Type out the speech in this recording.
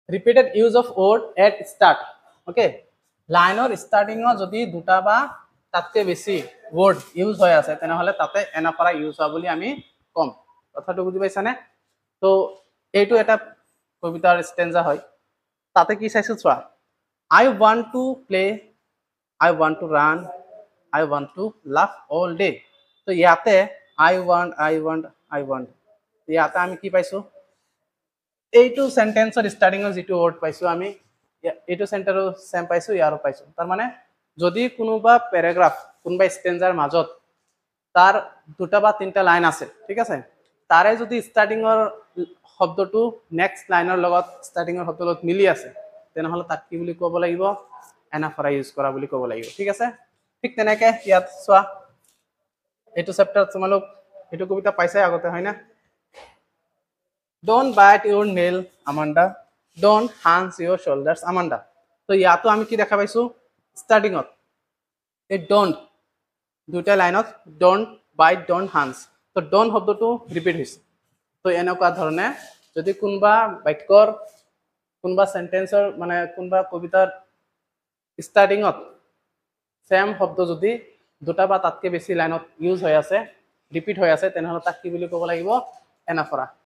Repeated use of word at start okay লাইনৰ ষ্টাৰ্টিঙত যদি দুটা বা তাতকৈ বেছি ৱৰ্ড ইউজ হৈ আছে তেনেহ'লে তাতে এনাফৰা ইউজ হোৱা বুলি আমি ক'ম কথাটো বুজি পাইছানে তো এইটো এটা কবিতাৰ ষ্টেঞ্জা হয় তাতে কি চাইছো চোৱা I want to play I want to run I want to love all day তো ইয়াতে আই ৱান্ট ইয়াতে আমি কি পাইছো এইটো সেন্টেন্সৰ ষ্টাৰ্টিঙৰ যিটো ৱৰ্ড পাইছো আমি এইটো সেন্টাৰো সেম পাইছো ইয়াৰো পাইছো তাৰ মানে যদি কোনোবা প্যাৰাগ্ৰাফ কোনোবা ষ্টেঞ্জাৰ মাজত তাৰ দুটা বা তিনটা লাইন আছে ঠিক আছে তাৰে যদি ষ্টাৰ্টিঙৰ শব্দটো নেক্সট লাইনৰ লগত ষ্টাৰ্টিঙৰ শব্দৰ লগত মিলি আছে তেনেহ'লে তাক কি বুলি ক'ব লাগিব এনাফৰা ইউজ কৰা বুলি ক'ব লাগিব ঠিক আছে ঠিক তেনেকৈ ইয়াত চোৱা এইটো চেপ্টাৰত তোমালোক এইটো কবিতা পাইছাই আগতে হয় না Don't bite your nail, Amanda. Don't hunch your shoulders, Amanda. তো ইয়াতো আমি কি দেখা পাইছো ষ্টাৰ্টিঙত এই ডন্ট দুটা লাইনত ডন্ট বাইট ডন্ট হান্স তো ডন্ট শব্দটো ৰিপিট হৈছে তো এনেকুৱা ধৰণে যদি কোনোবা বাক্যৰ কোনোবা সেন্টেন্সৰ মানে কোনোবা কবিতাৰ ষ্টাৰ্টিঙত সেম শব্দ যদি দুটা বা তাতকৈ বেছি লাইনত ইউজ হৈ আছে ৰিপিট হৈ আছে তেনেহ'লে তাক কি বুলি ক'ব লাগিব এনাফৰা